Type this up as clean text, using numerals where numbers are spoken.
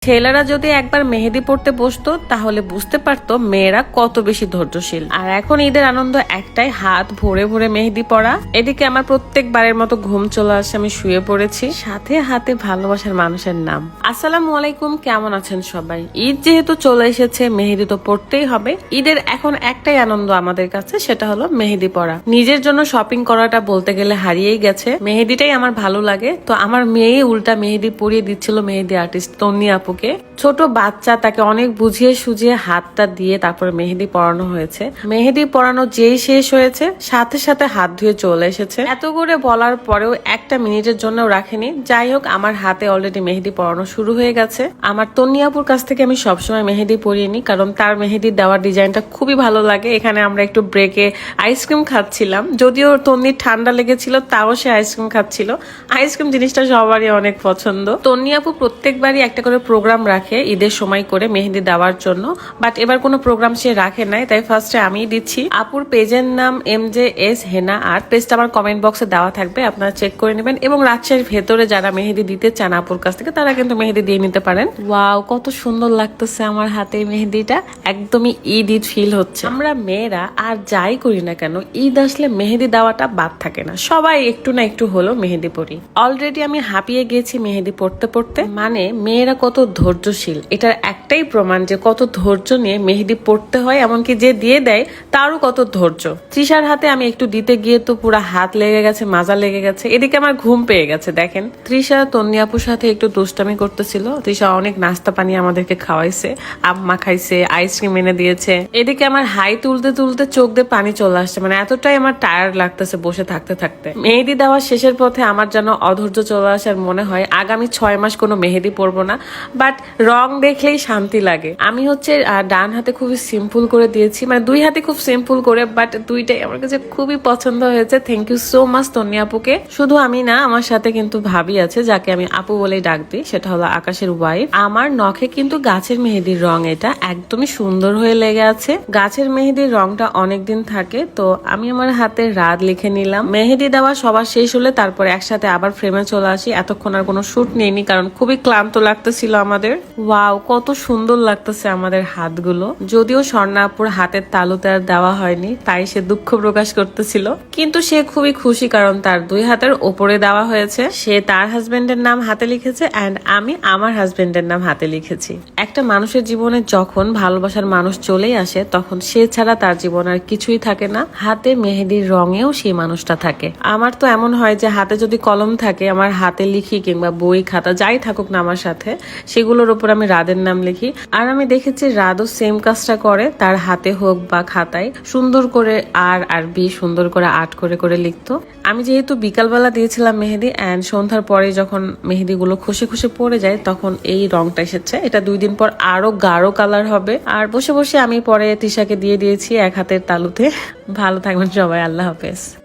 ছেলেরা যদি একবার মেহেদি পড়তে বসতো তাহলে বুঝতে পারতো মেয়েরা কত বেশি ধৈর্যশীল। আর এখন ঈদের আনন্দ একটাই, হাত ভরে ভরে মেহেদি পড়া। এদিকে আমার প্রত্যেকবারের মতো ঘুম চলে আসে, আমি শুয়ে পড়েছি, সাথে হাতে ভালোবাসার মানুষের নাম। আসসালামু আলাইকুম, কেমন আছেন সবাই? ঈদ যেহেতু চলে এসেছে, মেহেদি তো পড়তেই হবে। ঈদের এখন একটাই আনন্দ আমাদের কাছে, সেটা হলো মেহেদি পড়া। নিজের জন্য শপিং করাটা বলতে গেলে হারিয়েই গেছে, মেহেদিটাই আমার ভালো লাগে। তো আমার মেয়ে উল্টা মেহেদি পরিয়ে দিচ্ছিল মেহেদি আর্টিস্ট তন্নি আপু। ছোট বাচ্চা, তাকে অনেক বুঝিয়ে সুঝিয়ে হাতটা দিয়ে তারপরে মেহেদি পরানো হয়েছে। মেহেদি পরানো যেই শেষ হয়েছে সাথে সাথে হাত ধুয়ে চলে এসেছে। এত করে বলার পরেও একটা মিনিটের জন্য রাখেনি। যাই হোক, আমার হাতে অলরেডি মেহেদি পরানো শুরু হয়ে গেছে। আমার তন্নি আপুর কাছ থেকে আমি সবসময় মেহেদি পরিয়ে নিই, কারণ তার মেহেদি দেওয়ার ডিজাইনটা খুবই ভালো লাগে। এখানে আমরা একটু ব্রেকে আইসক্রিম খাচ্ছিলাম, যদিও তন্নির ঠান্ডা লেগেছিল তাও সে আইসক্রিম খাচ্ছিল। আইসক্রিম জিনিসটা সবারই অনেক পছন্দ। তন্নি আপু প্রত্যেকবারই একটা করে প্রোগ্রাম রাখে ঈদের সময় করে মেহেদি দেওয়ার জন্য, বাট এবার কোনো প্রোগ্রাম সে রাখে নাই, তাই ফার্স্টে আমিই দিচ্ছি। আপুর পেজের নাম MJS হেনা আর্ট, পেজটা আমার কমেন্ট বক্সে দেওয়া থাকবে, আপনারা চেক করে নেবেন। এবং রাজশাহীর ভেতরে যারা মেহেদি দিতে চান আপুর কাছ থেকে, তারা কিন্তু মেহেদি দিয়ে নিতে পারেন। ওয়াও, কত সুন্দর লাগতেছে আমার হাতে মেহেদিটা, একদমই ঈদ ঈদ ফিল হচ্ছে। আমরা মেয়েরা আর যাই করি না কেন, ঈদ আসলে মেহেদি দেওয়াটা বাদ থাকে না, সবাই একটু না একটু হলো মেহেদি পরি। অলরেডি আমি হাঁপিয়ে গেছি মেহেদি পড়তে পড়তে। মানে মেয়েরা কত ধৈর্যশীল, এটার একটাই প্রমাণ যে কত ধৈর্য নিয়ে মেহেদি পড়তে হয়, এমনকি যে দিয়ে দেয় তারও কত ধৈর্য। তৃষার হাতে আমি একটু দিতে গিয়ে তো পুরো হাত লেগে গেছে, মাজা লেগে গেছে। এদিকে আমার ঘুম পেয়ে গেছে। দেখেন, তৃষা তন্নি আপুর সাথে একটু দুষ্টামি করতেছিল। তৃষা অনেক নাস্তা পানি আমাদেরকে খাওয়াইছে, আম্মা খাইছে, আইসক্রিম এনে দিয়েছে। এদিকে আমার হাই তুলতে তুলতে চোখ দিয়ে পানি চলে আসছে, মানে এতটাই আমার টায়ার্ড লাগতেছে বসে থাকতে থাকতে। মেহেদি দেওয়া শেষের পথে আমার যেন অধৈর্য চলে আসার মনে হয় আগামী 6 মাস কোনো মেহেদি পরবো না, বাট রং দেখলেই শান্তি লাগে। আমি হচ্ছে ডান হাতে খুবই সিম্পল করে দিয়েছি, মানে দুই হাতে খুব সিম্পল করে, বাট দুইটাই আমার কাছে খুবই পছন্দ হয়েছে। থ্যাংক ইউ সো মাচ তন্নি আপুকে। শুধু আমি না, আমার সাথে কিন্তু ভাবি আছে যাকে আমি আপু বলেই ডাক দিই, সেটা হলো আকাশের ওয়াইফ। আমার নখে কিন্তু গাছের মেহেদির রং, এটা একদমই সুন্দর হয়ে লেগে আছে। গাছের মেহেদির রংটা অনেকদিন থাকে, তো আমি আমার হাতে রাত লিখে নিলাম। মেহেদি দেওয়া সবার শেষ হলে তারপরে একসাথে আবার ফ্রেমে চলে আসি। এতক্ষণ আর কোনো শুট নেইনি, কারণ খুবই ক্লান্ত লাগতেছিল আমাদের। ওয়াও, কত সুন্দর লাগতেছে আমাদের হাতগুলো। যদিও স্বর্ণাপুর হাতের তালুতে আর দেওয়া হয়নি, তাই সে দুঃখ প্রকাশ করতেছিল, কিন্তু সে খুবই খুশি কারণ তার দুই হাতের ওপরে দেওয়া হয়েছে। সে তার হাজবেন্ডের নাম হাতে লিখেছে, এন্ড আমি আমার হাজবেন্ডের নাম হাতে লিখেছি। একটা মানুষের জীবনে যখন ভালোবাসার মানুষ চলেই আসে, তখন সে ছাড়া তার জীবন আর কিছুই থাকে না। হাতে মেহেদির রঙেও সেই মানুষটা থাকে। আমার তো এমন হয় যে হাতে যদি কলম থাকে, আমার হাতে লিখি, কিংবা বই খাতা যাই থাকুক না আমার সাথে, সেগুলোর উপর আমি রাদের নাম লিখি। আর আমি দেখেছি রাদও সেম কাজটা করে, তার হাতে হোক বা খাতায় সুন্দর করে আর বি সুন্দর করে আর্ট করে করে লিখতো। আমি যেহেতু বিকালবেলা দিয়েছিলাম মেহেদি, এন্ড সন্ধ্যার পরে যখন মেহেদিগুলো খুশি খুশি পড়ে যায়, তখন এই রংটা এসেছে। এটা 2 দিন পর আরো গাঢ় কালার হবে। আর বসে বসে আমি পরে তৃষাকে দিয়ে দিয়েছি এক হাতের তালুতে। ভালো থাকবেন সবাই, আল্লাহ হাফেজ।